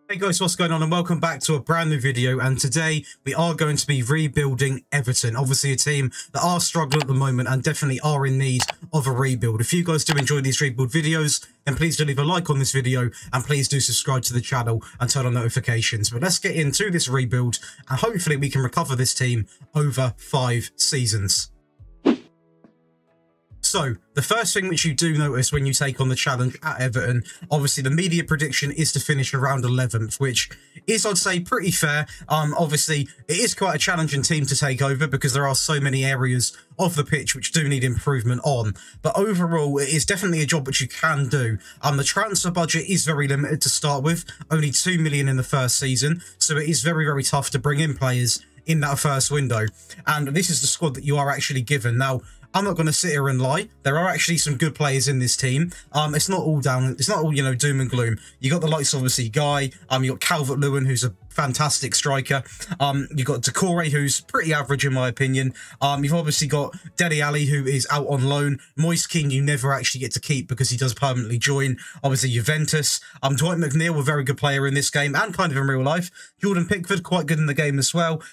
Hey guys, what's going on, and welcome back to a brand new video. And today we are going to be rebuilding Everton, obviously a team that are struggling at the moment and definitely are in need of a rebuild. If you guys do enjoy these rebuild videos, then please do leave a like on this video and please do subscribe to the channel and turn on notifications. But let's get into this rebuild and hopefully we can recover this team over 5 seasons. So, the first thing which you do notice when you take on the challenge at Everton, obviously the media prediction is to finish around 11th, which is, I'd say, pretty fair. Obviously, it is quite a challenging team to take over because there are so many areas of the pitch which do need improvement on. But overall, it is definitely a job which you can do. The transfer budget is very limited to start with, only 2 million in the first season, so it is very, very tough to bring in players in that first window. And this is the squad that you are actually given. Now, I'm not going to sit here and lie. There are actually some good players in this team. It's not all down. It's not all, you know, doom and gloom. You got the likes, obviously, Guy. You got Calvert-Lewin, who's a fantastic striker. You've got Decore, who's pretty average in my opinion. You've obviously got Dele Alli, who is out on loan. Moise Kean, you never actually get to keep because he does permanently join. Obviously, Juventus. Dwight McNeil, a very good player in this game and kind of in real life. Jordan Pickford, quite good in the game as well.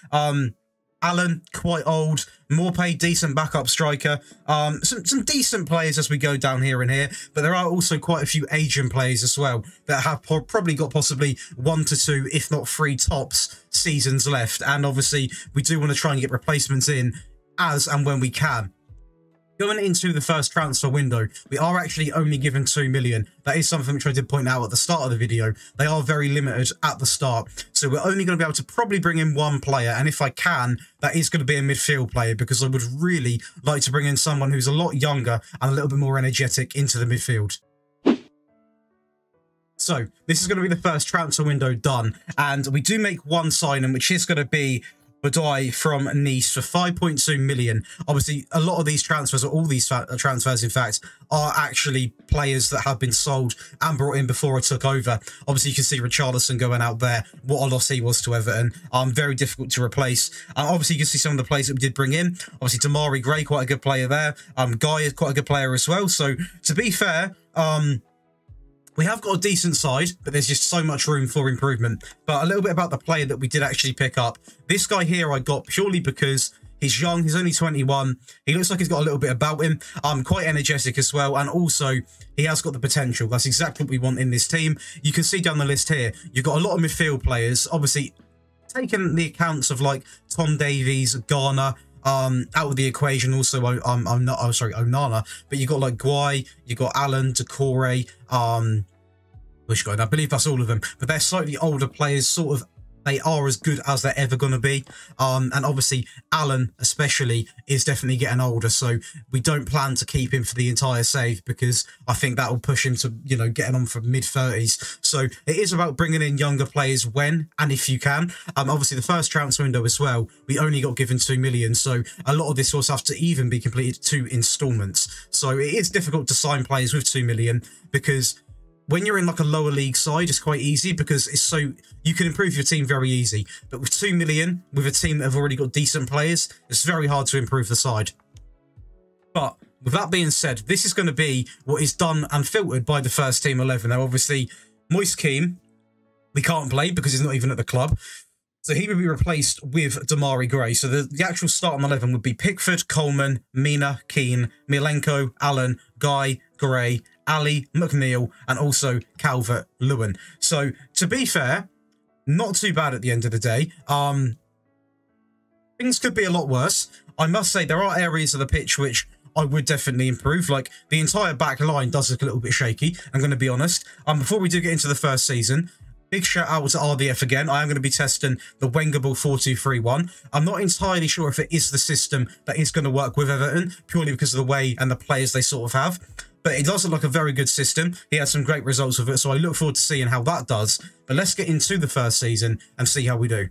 Allen, quite old. Morpay, decent backup striker. Some decent players as we go down here and here, but there are also quite a few Asian players as well that have probably got possibly 1 to 2, if not 3 tops seasons left. And obviously, we do want to try and get replacements in as and when we can. Going into the first transfer window, we are actually only given 2 million. That is something which I did point out at the start of the video. They are very limited at the start. So we're only going to be able to probably bring in 1 player. And if I can, that is going to be a midfield player because I would really like to bring in someone who's a lot younger and a little bit more energetic into the midfield. So this is going to be the first transfer window done. And we do make 1 signing, which is going to be Badai from Nice for 5.2 million. Obviously, a lot of these transfers, or all these transfers, in fact, are actually players that have been sold and brought in before I took over. Obviously, you can see Richarlison going out there. What a loss he was to Everton. Very difficult to replace. Obviously, you can see some of the players that we did bring in. Obviously, Damari Gray, quite a good player there. Guy is quite a good player as well. So, to be fair, we have got a decent side, but there's just so much room for improvement. But a little bit about the player that we did actually pick up. This guy here I got purely because he's young. He's only 21. He looks like he's got a little bit about him. Quite energetic as well. And also, he has got the potential. That's exactly what we want in this team. You can see down the list here, you've got a lot of midfield players. Obviously, taking the accounts of like Tom Davies, Garner, out of the equation, also Onana, but you got like Guay, you got Allen, Decore, which guy? I believe that's all of them, but they're slightly older players, sort of. They are as good as they're ever going to be. And obviously, Allen especially is definitely getting older. So we don't plan to keep him for the entire save because I think that will push him to, you know, getting on for mid-30s. So it is about bringing in younger players when and if you can. Obviously, the first transfer window as well, we only got given 2 million. So a lot of this will have to even be completed 2 installments. So it is difficult to sign players with 2 million because when you're in like a lower league side, it's quite easy because it's so you can improve your team very easy. But with 2 million, with a team that have already got decent players, it's very hard to improve the side. But with that being said, this is going to be what is done and filtered by the first team 11. Now, obviously, Moise Kean, we can't play because he's not even at the club. So he would be replaced with Damari Gray. So the actual starting 11 would be Pickford, Coleman, Mina, Keane, Milenko, Allen, Guy, Gray, Ali, McNeil, and also Calvert-Lewin. So, to be fair, not too bad at the end of the day. Things could be a lot worse. I must say, there are areas of the pitch which I would definitely improve. Like, the entire back line does look a little bit shaky, I'm going to be honest. Before we do get into the first season, big shout out to RDF again. I am going to be testing the Wenger Ball 4-2-3-1. I'm not entirely sure if it is the system that is going to work with Everton, purely because of the way and the players they sort of have. But it does look like a very good system. He had some great results with it, so I look forward to seeing how that does. But let's get into the first season and see how we do.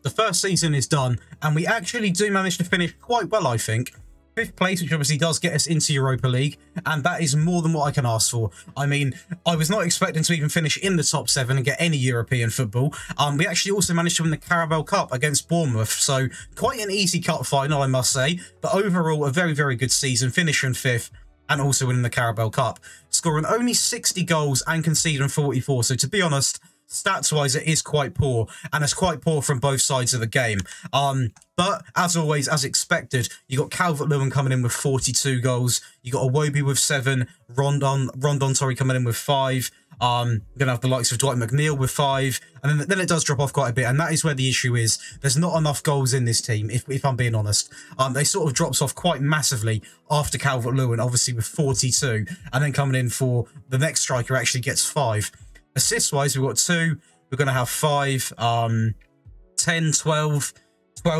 The first season is done, and we actually do manage to finish quite well, I think. 5th place, which obviously does get us into Europa League, and that is more than what I can ask for. I mean, I was not expecting to even finish in the top 7 and get any European football. We actually also managed to win the Carabao Cup against Bournemouth, so quite an easy cup final, I must say. But overall, a very, very good season, finishing 5th. and also winning the Carabao Cup, scoring only 60 goals and conceding 44. So to be honest, stats-wise, it is quite poor, and it's quite poor from both sides of the game. But as always, as expected, you got Calvert-Lewin coming in with 42 goals. You got Iwobi with 7, Rondon, sorry, coming in with 5. You're gonna have the likes of Dwight McNeil with 5, and then it does drop off quite a bit, and that is where the issue is. There's not enough goals in this team, if I'm being honest. They sort of drops off quite massively after Calvert-Lewin, obviously with 42, and then coming in for the next striker actually gets 5. Assists-wise, we've got 2. We're going to have 5, 10, 12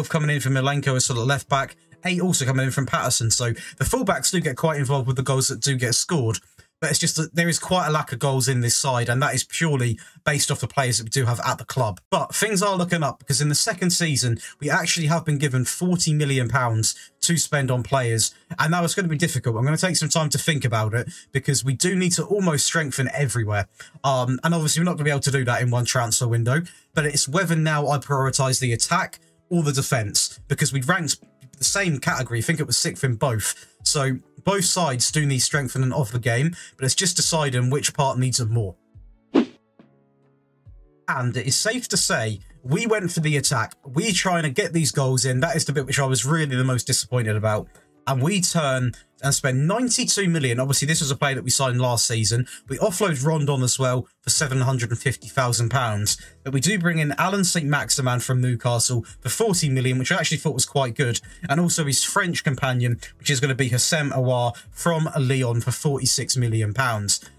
coming in from Milenko as sort of left back, 8 also coming in from Patterson. So the fullbacks do get quite involved with the goals that do get scored. But it's just that there is quite a lack of goals in this side, and that is purely based off the players that we do have at the club. But things are looking up, because in the second season, we actually have been given £40 million to spend on players, and now it's going to be difficult. I'm going to take some time to think about it, because we do need to almost strengthen everywhere. And obviously, we're not going to be able to do that in one transfer window, but it's whether now I prioritise the attack or the defence, because we ranked the same category. I think it was 6th in both. So both sides do need strengthening of the game, but it's just deciding which part needs it more. And it is safe to say we went for the attack. We're trying to get these goals in. That is the bit which I was really the most disappointed about. And we turn and spend 92 million. Obviously, this was a player that we signed last season. We offload Rondon as well for £750,000. But we do bring in Alan St. Maximin from Newcastle for 40 million, which I actually thought was quite good. And also his French companion, which is going to be Hissem Aouar from Lyon for £46 million.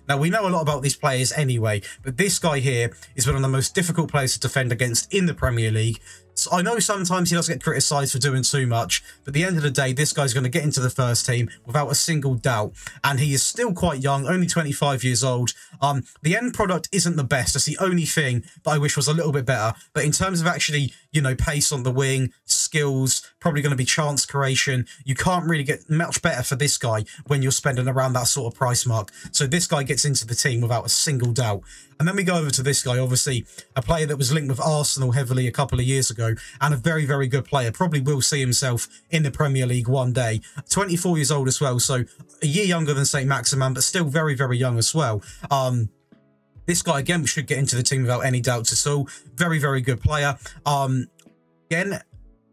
Now, we know a lot about these players anyway, but this guy here is one of the most difficult players to defend against in the Premier League. So I know sometimes he does get criticised for doing too much, but at the end of the day, this guy's going to get into the first team without a single doubt. And he is still quite young, only 25 years old. The end product isn't the best. That's the only thing that I wish was a little bit better. But in terms of actually, you know, pace on the wing, skills, probably going to be chance creation, you can't really get much better for this guy when you're spending around that sort of price mark. So this guy gets into the team without a single doubt. And then we go over to this guy, obviously a player that was linked with Arsenal heavily a couple of years ago, and a very, very good player. Probably will see himself in the Premier League one day. 24 years old as well, so a year younger than St. Maximin, but still very, very young as well. This guy, again, should get into the team without any doubts at all. Very, very good player. Again,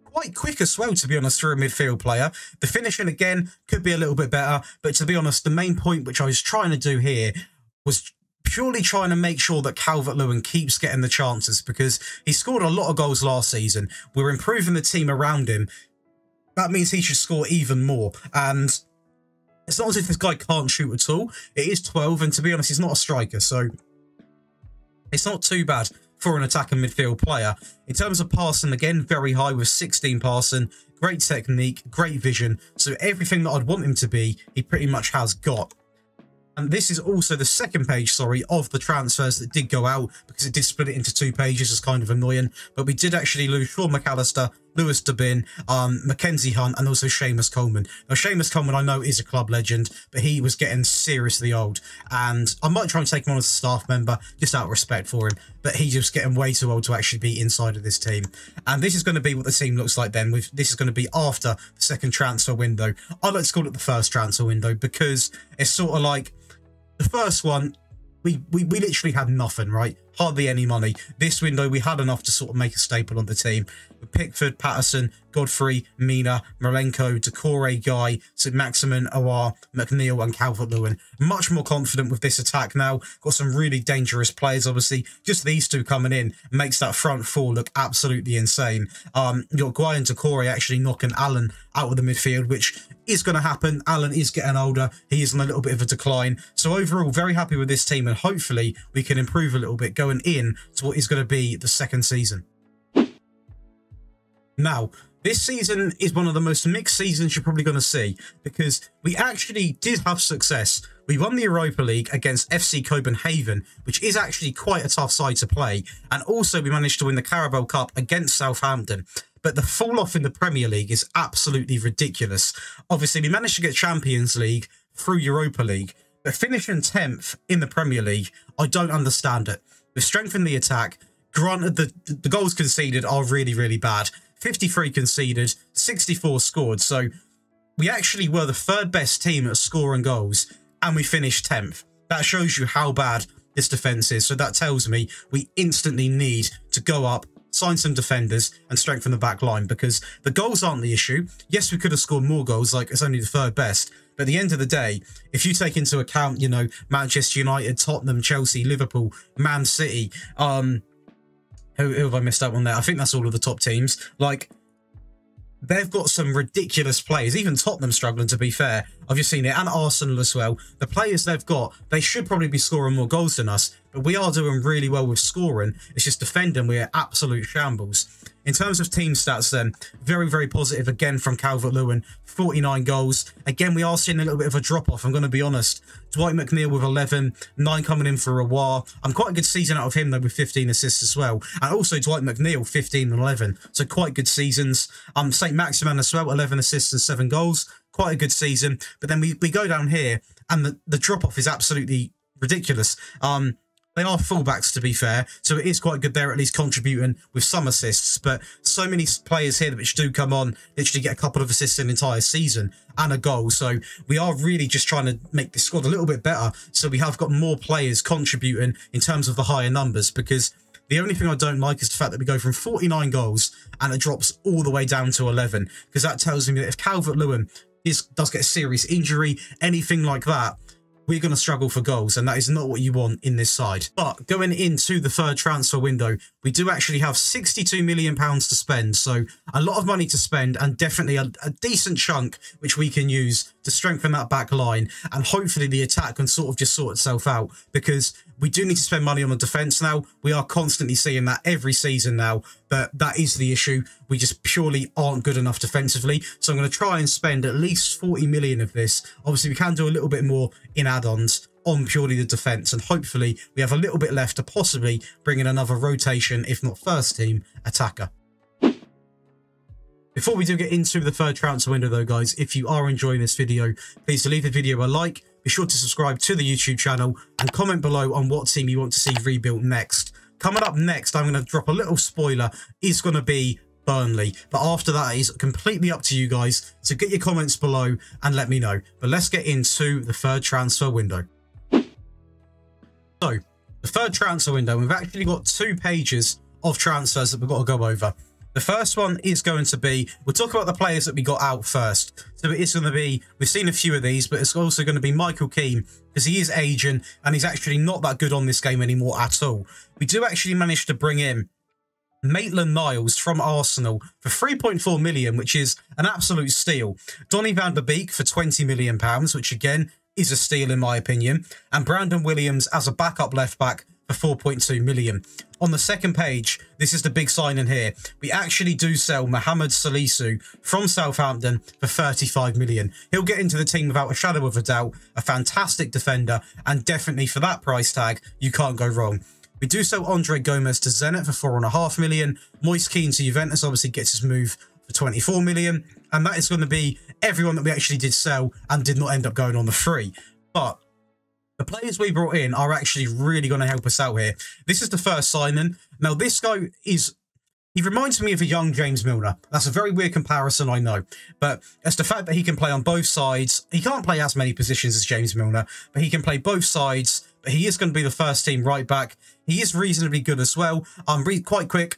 quite quick as well, to be honest, for a midfield player. The finishing, again, could be a little bit better, but to be honest, the main point which I was trying to do here was purely trying to make sure that Calvert-Lewin keeps getting the chances, because he scored a lot of goals last season. We're improving the team around him. That means he should score even more. And it's not as if this guy can't shoot at all. It is 12, and to be honest, he's not a striker, so it's not too bad for an attacking midfield player. In terms of passing, again, very high with 16 passing. Great technique, great vision. So everything that I'd want him to be, he pretty much has got. And this is also the second page, sorry, of the transfers that did go out, because it did split it into 2 pages. It's kind of annoying. But we did actually lose Sean McAllister, Lewis Dubin, Mackenzie Hunt, and also Seamus Coleman. Now, Seamus Coleman, I know, is a club legend, but he was getting seriously old. And I might try and take him on as a staff member, just out of respect for him. But he's just getting way too old to actually be inside of this team. And this is going to be what the team looks like then. This is going to be after the second transfer window. I like to call it the first transfer window, because it's sort of like the first one, we literally had nothing, right? Hardly any money. This window, we had enough to sort of make a staple on the team. With Pickford, Patterson, Godfrey, Mina, Malenko, Decore, Guy, St. Maximin, Aouar, McNeil, and Calvert-Lewin. Much more confident with this attack now. Got some really dangerous players, obviously. Just these two coming in makes that front four look absolutely insane. You got Guy and Decore actually knocking Allen out of the midfield, which is going to happen. Allen is getting older. He is on a little bit of a decline. So overall, very happy with this team, and hopefully we can improve a little bit going in to what is going to be the second season. Now, this season is one of the most mixed seasons you're probably going to see, because we actually did have success. We won the Europa League against FC Copenhagen, which is actually quite a tough side to play. And also we managed to win the Carabao Cup against Southampton. But the fall off in the Premier League is absolutely ridiculous. Obviously, we managed to get Champions League through Europa League, but finishing 10th in the Premier League, I don't understand it. We've strengthened the attack. Granted, the goals conceded are really, really bad. 53 conceded, 64 scored. So we actually were the 3rd best team at scoring goals, and we finished 10th. That shows you how bad this defence is. So that tells me we instantly need to go up, sign some defenders, and strengthen the back line, because the goals aren't the issue. Yes, we could have scored more goals, like it's only the 3rd best. But at the end of the day, if you take into account, you know, Manchester United, Tottenham, Chelsea, Liverpool, Man City, who have I missed out on there? I think that's all of the top teams. Like, they've got some ridiculous players. Even Tottenham struggling, to be fair. I've just seen it. And Arsenal as well. The players they've got, they should probably be scoring more goals than us. But we are doing really well with scoring. It's just defending, we're absolute shambles. In terms of team stats then, very, very positive again from Calvert-Lewin. 49 goals. Again, we are seeing a little bit of a drop-off, I'm going to be honest. Dwight McNeil with 11, 9 coming in for Aouar. Quite a good season out of him, though, with 15 assists as well. And also Dwight McNeil, 15 and 11. So quite good seasons. St. Maximin as well, 11 assists and 7 goals. Quite a good season. But then we go down here, and the drop-off is absolutely ridiculous. They are fullbacks, to be fair, so it is quite good they're at least contributing with some assists, but so many players here which do come on, literally get a couple of assists in an entire season and a goal, so we are really just trying to make this squad a little bit better, so we have got more players contributing in terms of the higher numbers, because the only thing I don't like is the fact that we go from 49 goals and it drops all the way down to 11, because that tells me that if Calvert-Lewin does get a serious injury, anything like that, we're going to struggle for goals, and that is not what you want in this side. But going into the 3rd transfer window, we do actually have £62 million to spend, so a lot of money to spend, and definitely a decent chunk which we can use to strengthen that back line, and hopefully the attack can sort of just sort itself out, because we do need to spend money on the defence now. We are constantly seeing that every season now, but that is the issue. We just purely aren't good enough defensively. So I'm going to try and spend at least 40 million of this. Obviously, we can do a little bit more in add-ons on purely the defence, and hopefully we have a little bit left to possibly bring in another rotation, if not first team, attacker. Before we do get into the 3rd transfer window though, guys, if you are enjoying this video, please leave the video a like, be sure to subscribe to the YouTube channel, and comment below on what team you want to see rebuilt next. Coming up next, I'm going to drop a little spoiler, is going to be Burnley. But after that, it is completely up to you guys. So get your comments below and let me know. But let's get into the 3rd transfer window. So, the 3rd transfer window, we've actually got 2 pages of transfers that we've got to go over. The first one is going to be, we'll talk about the players that we got out first. So it is going to be, we've seen a few of these, but it's also going to be Michael Keane, because he is aging and he's actually not that good on this game anymore at all. We do actually manage to bring in Maitland-Niles from Arsenal for 3.4 million, which is an absolute steal. Donny van der Beek for £20 million, which again is a steal in my opinion. And Brandon Williams as a backup left-back for 4.2 million. On the second page, this is the big signing here. We actually do sell Mohamed Salisu from Southampton for 35 million. He'll get into the team without a shadow of a doubt. A fantastic defender, and definitely for that price tag, you can't go wrong. We do sell Andre Gomez to Zenit for 4.5 million. Moise Kean to Juventus obviously gets his move for 24 million. And that is going to be everyone that we actually did sell and did not end up going on the free. But the players we brought in are actually really going to help us out here. This is the first signing. Now, this guy he reminds me of a young James Milner. That's a very weird comparison, I know. But it's the fact that he can play on both sides. He can't play as many positions as James Milner, but he can play both sides. But he is going to be the first team right back. He is reasonably good as well. Quite quick,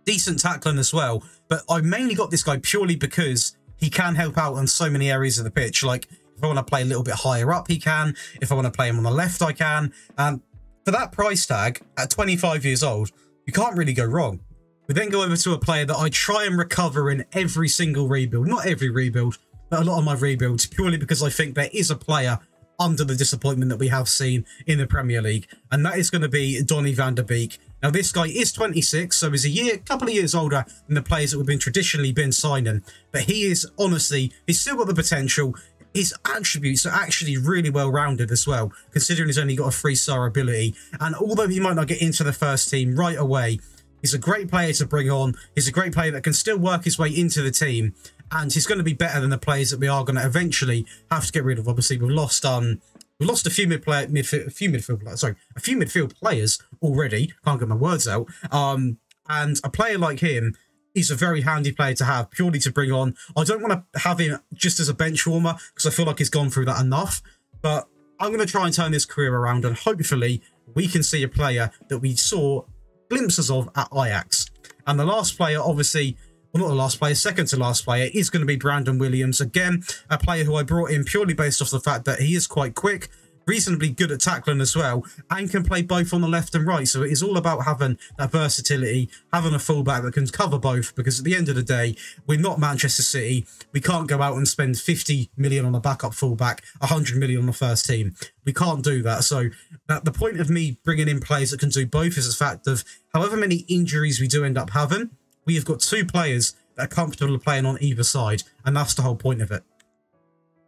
decent tackling as well. But I mainly got this guy purely because he can help out on so many areas of the pitch. Like, if I want to play a little bit higher up, he can. If I want to play him on the left, I can. And for that price tag, at 25 years old, you can't really go wrong. We then go over to a player that I try and recover in every single rebuild. Not every rebuild, but a lot of my rebuilds, purely because I think there is a player under the disappointment that we have seen in the Premier League. And that is going to be Donny van der Beek. Now, this guy is 26, so he's a couple of years older than the players that we've traditionally been signing. But he is, honestly, he's still got the potential. His attributes are actually really well-rounded as well, considering he's only got a 3-star ability. And although he might not get into the first team right away, he's a great player to bring on. He's a great player that can still work his way into the team. And he's going to be better than the players that we are going to eventually have to get rid of. Obviously, we've lost a few midfield players already. Can't get my words out. And a player like him He's a very handy player to have, purely to bring on. I don't want to have him just as a bench warmer, because I feel like he's gone through that enough. But I'm going to try and turn his career around, and hopefully we can see a player that we saw glimpses of at Ajax. And the last player, obviously, well, not the last player, second to last player, is going to be Brandon Williams. Again, a player who I brought in purely based off the fact that he is quite quick, reasonably good at tackling as well, and can play both on the left and right. So it is all about having that versatility, having a fullback that can cover both, because at the end of the day, we're not Manchester City. We can't go out and spend 50 million on a backup fullback, 100 million on the first team. We can't do that. So the point of me bringing in players that can do both is the fact of however many injuries we do end up having, we have got two players that are comfortable playing on either side, and that's the whole point of it.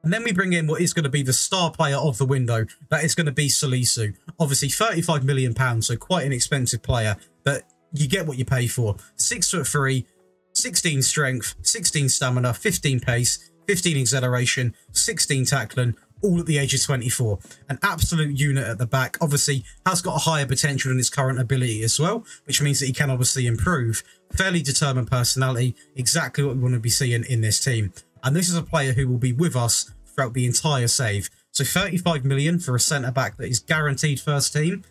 And then we bring in what is going to be the star player of the window. That is going to be Salisu. Obviously, £35 million, so quite an expensive player, but you get what you pay for. 6'3", 16 strength, 16 stamina, 15 pace, 15 acceleration, 16 tackling, all at the age of 24. An absolute unit at the back. Obviously, has got a higher potential than his current ability as well, which means that he can obviously improve. Fairly determined personality, exactly what we want to be seeing in this team. And this is a player who will be with us throughout the entire save. So 35 million for a centre-back that is guaranteed first team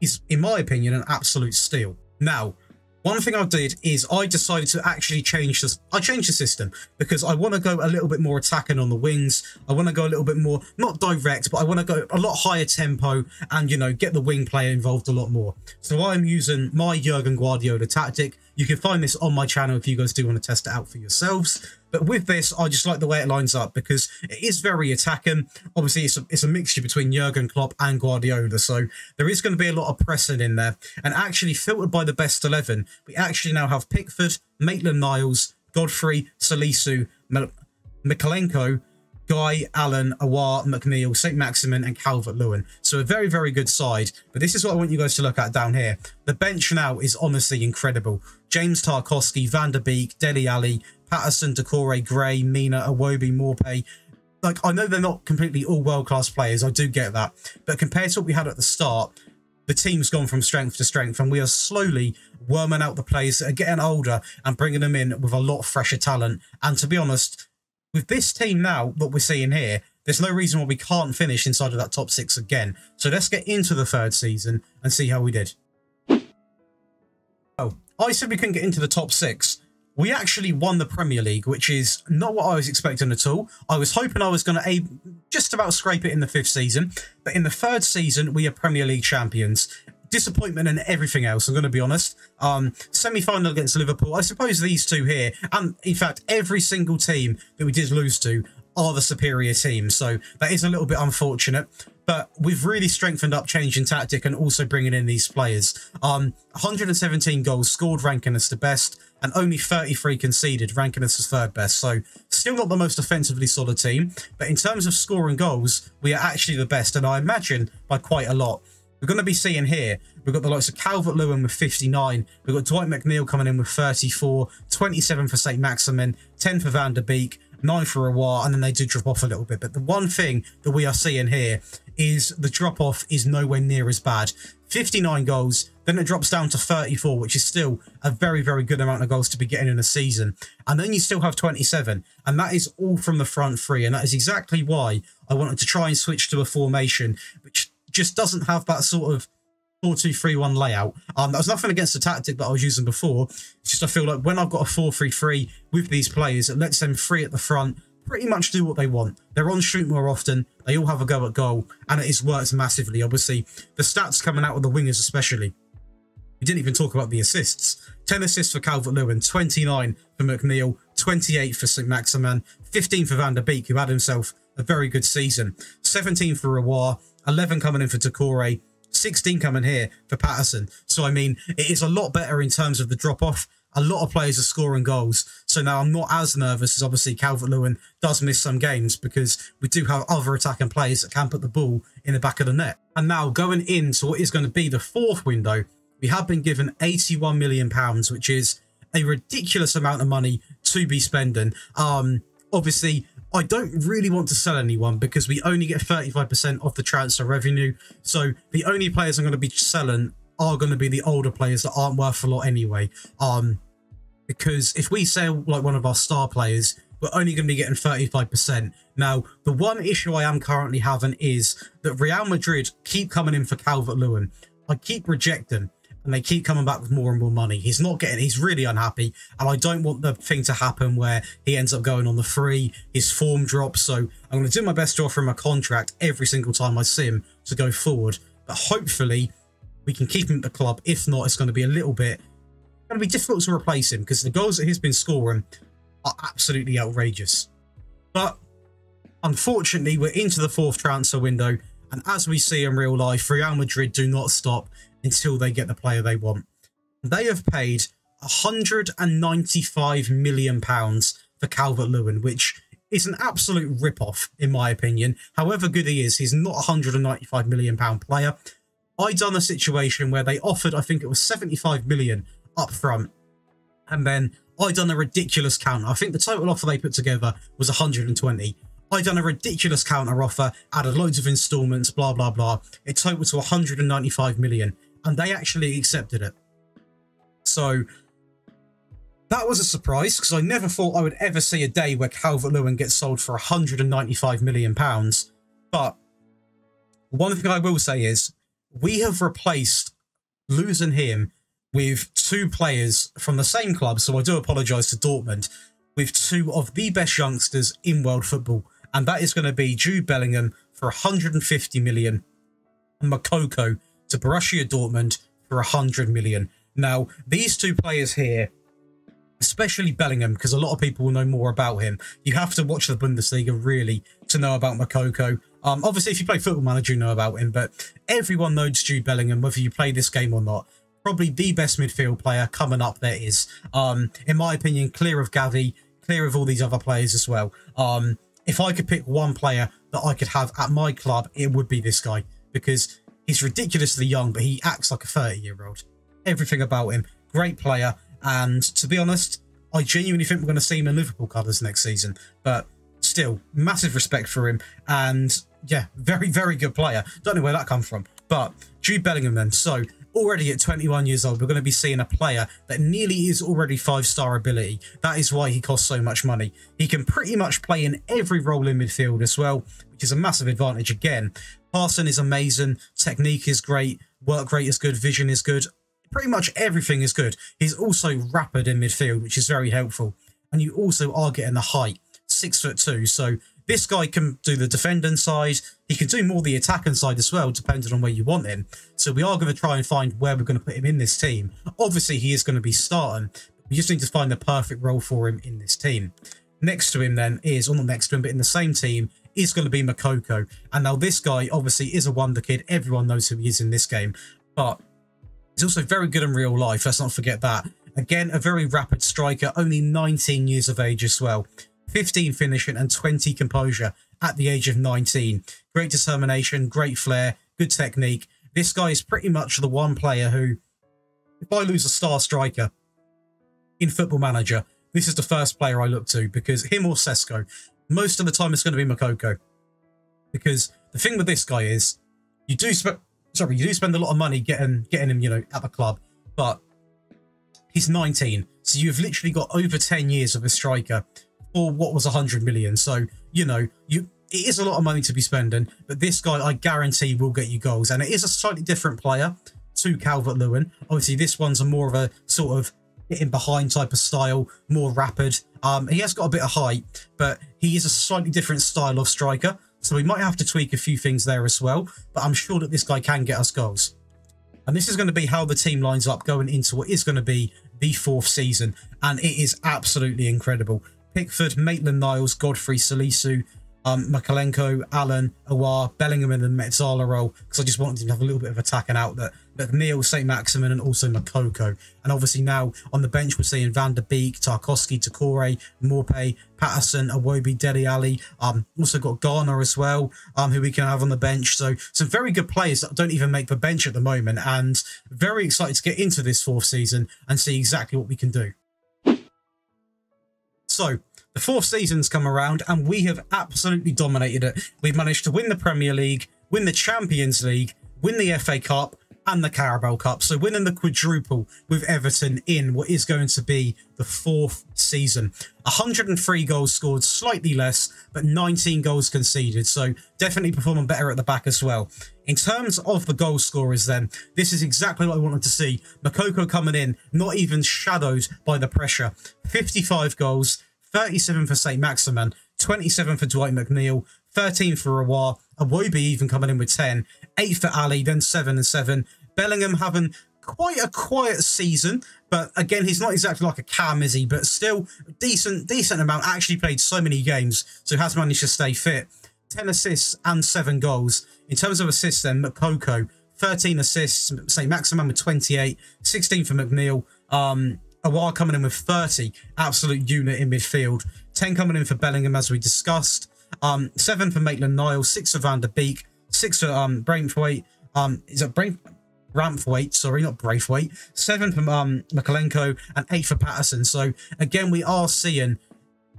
is, in my opinion, an absolute steal. Now, one thing I did is I decided to actually change this. I changed the system because I want to go a little bit more attacking on the wings. I want to go a little bit more, not direct, but I want to go a lot higher tempo and, you know, get the wing player involved a lot more. So I'm using my Jurgen Guardiola tactic. You can find this on my channel if you guys do want to test it out for yourselves. But with this, I just like the way it lines up because it is very attacking. Obviously, it's a mixture between Jurgen Klopp and Guardiola. So there is going to be a lot of pressing in there. And actually, filtered by the best 11, we actually now have Pickford, Maitland-Niles, Godfrey, Salisu, Mikalenko, Guy, Allen, Awar, McNeil, St. Maximin, and Calvert-Lewin. So a very, very good side. But this is what I want you guys to look at down here. The bench now is honestly incredible. James Tarkowski, Van der Beek, Dele Alli, Patterson, Decore, Gray, Mina, Iwobi, Morpay. Like, I know they're not completely all world-class players. I do get that. But compared to what we had at the start, the team's gone from strength to strength, and we are slowly worming out the players that are getting older and bringing them in with a lot fresher talent. And to be honest, with this team now that we're seeing here, there's no reason why we can't finish inside of that top 6 again. So let's get into the third season and see how we did. Oh, I said we couldn't get into the top 6. We actually won the Premier League, which is not what I was expecting at all. I was hoping I was going to just about scrape it in the 5th season. But in the 3rd season, we are Premier League champions. Disappointment and everything else, I'm going to be honest. Semi-final against Liverpool. I suppose these two here, and in fact, every single team that we did lose to are the superior team. So that is a little bit unfortunate. But we've really strengthened up, changing tactic and also bringing in these players. 117 goals scored, ranking us the best, and only 33 conceded, ranking us as 3rd best. So still not the most offensively solid team, but in terms of scoring goals, we are actually the best, and I imagine by quite a lot. We're going to be seeing here, we've got the likes of Calvert-Lewin with 59, we've got Dwight McNeil coming in with 34, 27 for St. Maximin, 10 for Van der Beek, 9 for Awar, and then they do drop off a little bit. But the one thing that we are seeing here is the drop-off is nowhere near as bad. 59 goals, then it drops down to 34, which is still a very, very good amount of goals to be getting in a season. And then you still have 27, and that is all from the front three. And that is exactly why I wanted to try and switch to a formation which just doesn't have that sort of 4-2-3-1 layout. That was nothing against the tactic that I was using before. It's just I feel like when I've got a 4-3-3 with these players, it lets them free at the front, pretty much do what they want. They're on shoot more often. They all have a go at goal, and it has worked massively. Obviously, the stats coming out with the wingers especially. We didn't even talk about the assists. 10 assists for Calvert-Lewin, 29 for McNeil, 28 for St. Maximin, 15 for Van der Beek, who had himself a very good season, 17 for Awar, 11 coming in for Decore, 16 coming here for Patterson. So, I mean, it is a lot better in terms of the drop-off. A lot of players are scoring goals. So now I'm not as nervous as obviously Calvert-Lewin does miss some games, because we do have other attacking players that can put the ball in the back of the net. And now going into what is going to be the 4th window, we have been given £81 million, which is a ridiculous amount of money to be spending. Obviously, I don't really want to sell anyone because we only get 35% of the transfer revenue. So the only players I'm going to be selling are going to be the older players that aren't worth a lot anyway. because if we sell like one of our star players, we're only going to be getting 35%. Now, the one issue I am currently having is that Real Madrid keep coming in for Calvert-Lewin. I keep rejecting, and they keep coming back with more and more money. He's not getting, he's really unhappy, and I don't want the thing to happen where he ends up going on the free, his form drops, so I'm going to do my best to offer him a contract every single time I see him to go forward, but hopefully we can keep him at the club. If not, it's going to be a little bit, going to be difficult to replace him, because the goals that he's been scoring are absolutely outrageous. But unfortunately, we're into the 4th transfer window, and as we see in real life, Real Madrid do not stop until they get the player they want. They have paid £195 million for Calvert-Lewin, which is an absolute rip-off, in my opinion. However good he is, he's not a £195 million player. I done a situation where they offered, I think it was 75 million up front, and then I done a ridiculous counter. I think the total offer they put together was 120. I done a ridiculous counter offer, added loads of installments, blah, blah, blah. It totaled to 195 million, and they actually accepted it. So that was a surprise, because I never thought I would ever see a day where Calvert-Lewin gets sold for 195 million pounds. But one thing I will say is, we have replaced losing him with 2 players from the same club, so I do apologise to Dortmund, with 2 of the best youngsters in world football, and that is going to be Jude Bellingham for 150 million and Moukoko to Borussia Dortmund for 100 million. Now, these 2 players here, especially Bellingham, because a lot of people will know more about him. You have to watch the Bundesliga, really, to know about Moukoko. Obviously, if you play Football Manager, you know about him, but everyone knows Jude Bellingham, whether you play this game or not. Probably the best midfield player coming up there is. In my opinion, clear of Gavi, clear of all these other players as well. If I could pick one player that I could have at my club, it would be this guy, because he's ridiculously young, but he acts like a 30-year-old. Everything about him, great player, and to be honest, I genuinely think we're going to see him in Liverpool colours next season. But still, massive respect for him, and yeah, very, very good player. Don't know where that comes from, but Jude Bellingham then. So already at 21 years old, we're going to be seeing a player that nearly is already 5-star ability. That is why he costs so much money. He can pretty much play in every role in midfield as well, which is a massive advantage again. Passing is amazing, technique is great, work rate is good, vision is good. Pretty much everything is good. He's also rapid in midfield, which is very helpful. And you also are getting the height, 6'2". So this guy can do the defending side. He can do more the attacking side as well, depending on where you want him. So we are going to try and find where we're going to put him in this team. Obviously, he is going to be starting. We just need to find the perfect role for him in this team. Next to him then is, or not next to him, but in the same team, is going to be Moukoko. And now this guy obviously is a wonder kid. Everyone knows who he is in this game. But he's also very good in real life. Let's not forget that. Again, a very rapid striker, only 19 years of age as well. 15 finishing and 20 composure at the age of 19. Great determination, great flair, good technique. This guy is pretty much the one player who, if I lose a star striker in Football Manager, this is the first player I look to, because him or Sesko, most of the time it's going to be Moukoko. Because the thing with this guy is, you do spend a lot of money getting him, you know, at the club, but he's 19, so you've literally got over 10 years of a striker for what was 100 million. So, you know, it is a lot of money to be spending, but this guy, I guarantee, will get you goals. And it is a slightly different player to Calvert-Lewin. Obviously, this one's a more of a sort of hitting behind type of style, more rapid. He has got a bit of height, but he is a slightly different style of striker. So we might have to tweak a few things there as well, but I'm sure that this guy can get us goals. And this is going to be how the team lines up going into what is going to be the 4th season. And it is absolutely incredible. Pickford, Maitland-Niles, Godfrey, Salisu, Makalenko, Allen, Awar, Bellingham in the Metzala role, because I just wanted him to have a little bit of attacking outlet. McNeil, St. Maximin, and also Moukoko. And obviously now on the bench, we're seeing Van der Beek, Tarkowski, Takore, Morpay, Patterson, Iwobi, Dele Alli. Also got Garner as well, who we can have on the bench. So some very good players that don't even make the bench at the moment. And very excited to get into this 4th season and see exactly what we can do. So the 4th season's come around and we have absolutely dominated it. We've managed to win the Premier League, win the Champions League, win the FA Cup, and the Carabao Cup. So winning the quadruple with Everton in what is going to be the 4th season. 103 goals scored, slightly less, but 19 goals conceded. So definitely performing better at the back as well. In terms of the goal scorers then, this is exactly what I wanted to see. Moukoko coming in, not even shadowed by the pressure. 55 goals, 37 for St. Maximin, 27 for Dwight McNeil, 13 for Aouar, Iwobi even coming in with 10, 8 for Ali, then 7 and 7. Bellingham having quite a quiet season, but again, he's not exactly like a Cam, is he? But still, decent amount. Actually played so many games, so has managed to stay fit. 10 assists and 7 goals. In terms of assists then, Moukoko, 13 assists, St. Maximin with 28, 16 for McNeil, Aouar coming in with 30, absolute unit in midfield. 10 coming in for Bellingham, as we discussed. 7 for Maitland-Niles, 6 for Van der Beek, 6 for Braithwaite. Is it Braithwaite? Sorry, not Braithwaite. 7 for Mykolenko and 8 for Patterson. So again, we are seeing,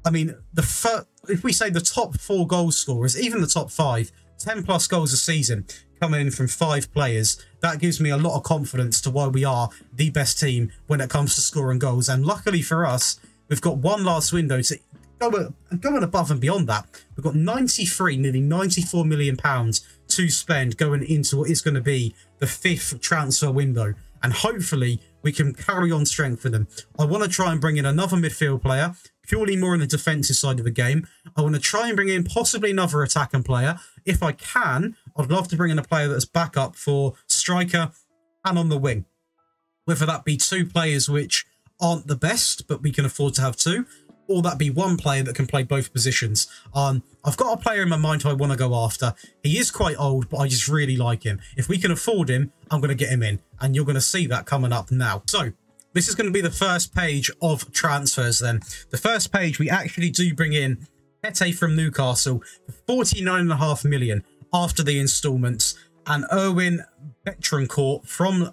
I mean, if we say the top 4 goal scorers, even the top 5, 10 plus goals a season coming in from 5 players, that gives me a lot of confidence to why we are the best team when it comes to scoring goals. And luckily for us, we've got one last window to going above and beyond that. We've got 93, nearly 94 million pounds to spend going into what is going to be the 5th transfer window. And hopefully we can carry on strengthening. I want to try and bring in another midfield player, purely more on the defensive side of the game. I want to try and bring in possibly another attacking player. If I can, I'd love to bring in a player that's backup for striker and on the wing. Whether that be 2 players which aren't the best, but we can afford to have 2, or that be 1 player that can play both positions. I've got a player in my mind who I want to go after. He is quite old, but I just really like him. If we can afford him, I'm going to get him in, and you're going to see that coming up now. So this is going to be the first page of transfers then. The first page, we actually do bring in Pete from Newcastle for 49.5 million after the instalments, and Erwin Betrancourt from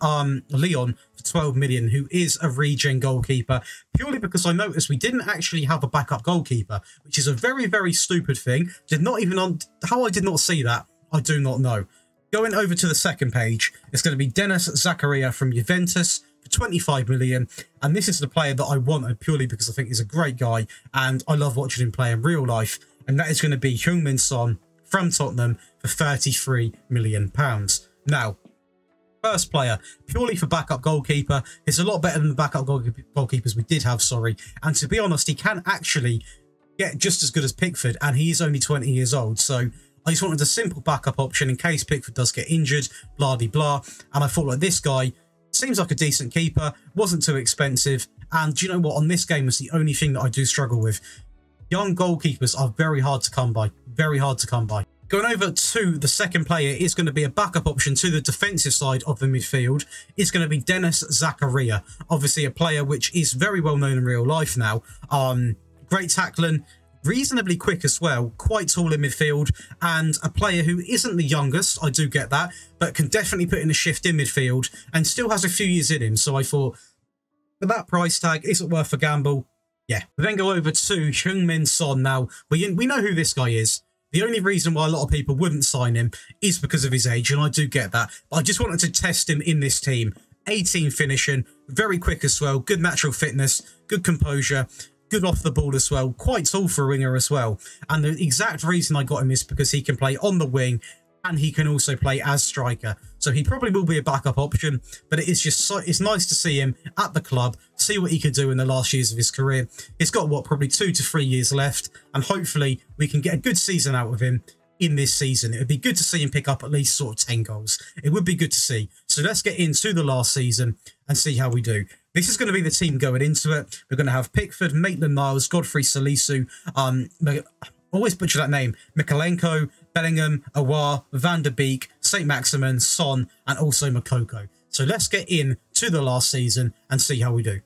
Lyon for 12 million, who is a regen goalkeeper, purely because I noticed we didn't actually have a backup goalkeeper, which is a very, very stupid thing. How I did not see that, I do not know. Going over to the second page, it's going to be Denis Zakaria from Juventus for 25 million, and this is the player that I wanted purely because I think he's a great guy and I love watching him play in real life, and that is going to be Heung-min Son from Tottenham for 33 million pounds. Now, first player, purely for backup goalkeeper, is a lot better than the backup goalkeepers we did have, sorry. And to be honest, he can actually get just as good as Pickford, and he is only 20 years old. So I just wanted a simple backup option in case Pickford does get injured, blah-de-blah. And I thought, like, this guy seems like a decent keeper, wasn't too expensive. And do you know what? On this game, it's the only thing that I do struggle with. Young goalkeepers are very hard to come by. Very hard to come by. Going over to the second player is going to be a backup option to the defensive side of the midfield. It's going to be Denis Zakaria. Obviously a player which is very well known in real life now. Great tackling, reasonably quick as well, quite tall in midfield, and a player who isn't the youngest, I do get that, but can definitely put in a shift in midfield and still has a few years in him. So I thought, for that price tag, is it worth a gamble? Yeah. We then go over to Heung-min Son. Now, we know who this guy is. The only reason why a lot of people wouldn't sign him is because of his age, and I do get that. But I just wanted to test him in this team. 18 finishing, very quick as well, good natural fitness, good composure, good off the ball as well, quite tall for a winger as well. And the exact reason I got him is because he can play on the wing and he can also play as striker. So he probably will be a backup option, but it is just it's nice to see him at the club, see what he could do in the last years of his career. He's got, what, probably 2 to 3 years left, and hopefully we can get a good season out of him in this season. It would be good to see him pick up at least sort of 10 goals. It would be good to see. So let's get into the last season and see how we do. This is going to be the team going into it. We're going to have Pickford, Maitland-Niles, Godfrey Salisu, always butcher that name, Mykolenko, Bellingham, Aouar, Van der Beek, St. Maximin, Son, and also Moukoko. So let's get into the last season and see how we do.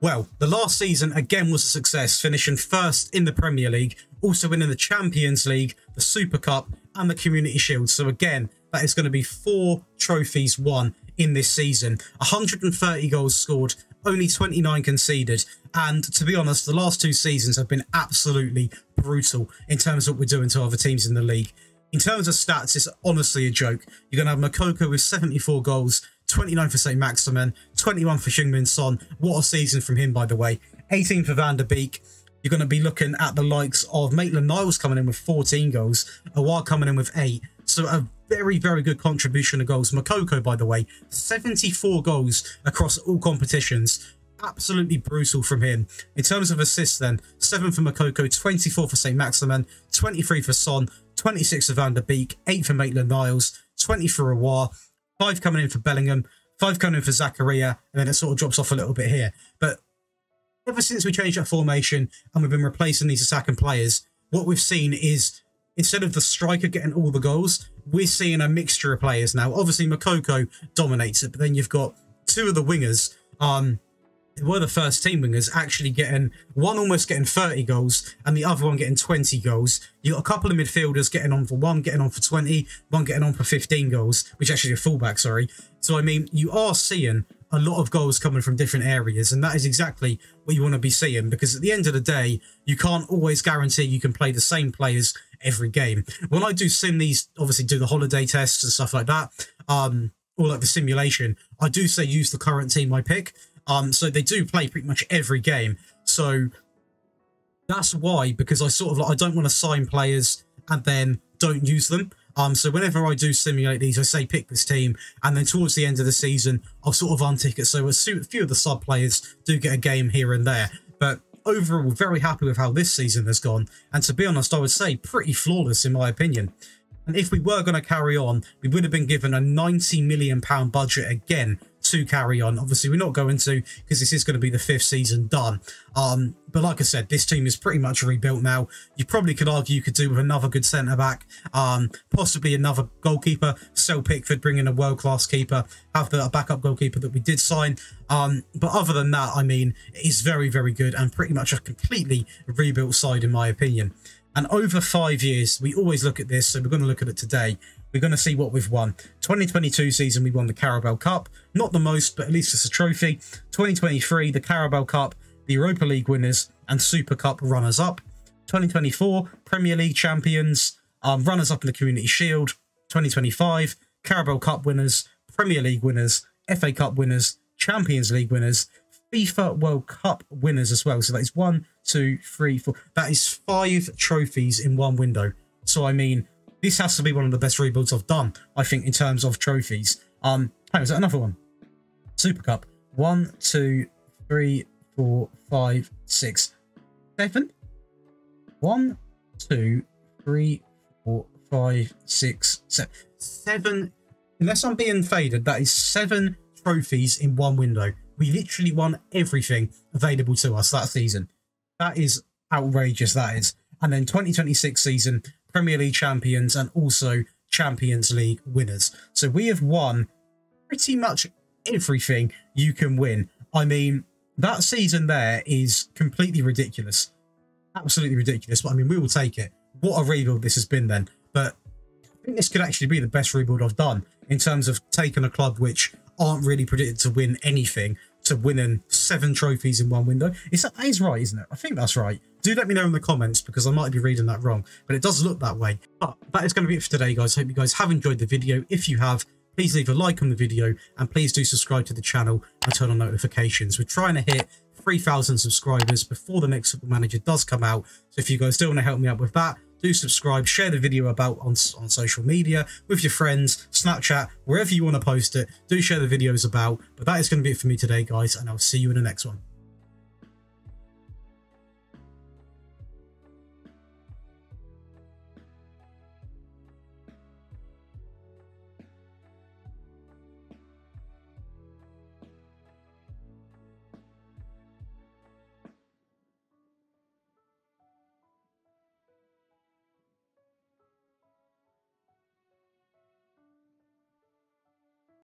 Well, the last season again was a success, finishing first in the Premier League, also winning the Champions League, the Super Cup, and the Community Shield. So again, that is going to be 4 trophies won in this season. 130 goals scored, only 29 conceded. And to be honest, the last 2 seasons have been absolutely brutal in terms of what we're doing to other teams in the league. In terms of stats, it's honestly a joke. You're going to have Moukoko with 74 goals, 29 for St. Maximin, 21 for Heung-min Son. What a season from him, by the way. 18 for Van der Beek. You're going to be looking at the likes of Maitland-Niles coming in with 14 goals, Awar coming in with 8. So a very, very good contribution of goals. Moukoko, by the way, 74 goals across all competitions. Absolutely brutal from him. In terms of assists then, 7 for Moukoko, 24 for St. Maximin, 23 for Son, 26 for Van der Beek, 8 for Maitland-Niles, 20 for Awar, 5 coming in for Bellingham, 5 coming in for Zakaria, and then it sort of drops off a little bit here. But ever since we changed that formation and we've been replacing these attacking players, what we've seen is, instead of the striker getting all the goals, we're seeing a mixture of players now. Obviously, Moukoko dominates it, but then you've got 2 of the wingers, who were the first team wingers, actually getting, one almost getting 30 goals and the other one getting 20 goals. You got a couple of midfielders getting on for 1, getting on for 20, 1 getting on for 15 goals, which actually a fullback, sorry. So, I mean, you are seeing a lot of goals coming from different areas, and that is exactly what you want to be seeing, because at the end of the day, you can't always guarantee you can play the same players every game. When I do sim these, obviously do the holiday tests and stuff like that, or like the simulation, I do say use the current team I pick. So they do play pretty much every game. So that's why, because I sort of like, I don't want to sign players and then don't use them. So whenever I do simulate these, I say pick this team, and then towards the end of the season, I'll sort of untick it. So a few of the sub players do get a game here and there. But overall, very happy with how this season has gone. And to be honest, I would say pretty flawless in my opinion. And if we were going to carry on, we would have been given a £90 million budget again to carry on. Obviously, we're not going to, because this is going to be the 5th season done. But like I said, this team is pretty much rebuilt now. You probably could argue you could do with another good centre-back, possibly another goalkeeper, sell Pickford, bring in a world-class keeper, have the backup goalkeeper that we did sign. But other than that, I mean, it is very, very good and pretty much a completely rebuilt side in my opinion. And over 5 years, we always look at this, so we're going to look at it today. We're going to see what we've won. 2022 season, we won the Carabao Cup. Not the most, but at least it's a trophy. 2023, the Carabao Cup, the Europa League winners, and Super Cup runners-up. 2024, Premier League champions, runners-up in the Community Shield. 2025, Carabao Cup winners, Premier League winners, FA Cup winners, Champions League winners, FIFA World Cup winners as well. So that is 1, 2, 3, 4. That is 5 trophies in one window. So, I mean, this has to be one of the best rebuilds I've done, I think, in terms of trophies. Hang on, is that another one? Super Cup. 1, 2, 3, 4, 5, 6, 7. 1, 2, 3, 4, 5, 6, 7. 7. Unless I'm being faded, that is 7 trophies in one window. We literally won everything available to us that season. That is outrageous, that is. And then 2026 season, Premier League champions and also Champions League winners. So we have won pretty much everything you can win. I mean, that season there is completely ridiculous. Absolutely ridiculous. But I mean, we will take it. What a rebuild this has been then. But I think this could actually be the best rebuild I've done in terms of taking a club which aren't really predicted to win anything to winning 7 trophies in one window. That is right, isn't it? I think that's right. Do let me know in the comments, because I might be reading that wrong, but it does look that way. But that is going to be it for today, guys. Hope you guys have enjoyed the video. If you have, please leave a like on the video, and please do subscribe to the channel and turn on notifications. We're trying to hit 3,000 subscribers before the next Football Manager does come out. So if you guys do want to help me out with that, do subscribe, share the video about on social media with your friends, Snapchat, wherever you want to post it. Do share the videos about. But that is going to be it for me today, guys, and I'll see you in the next one.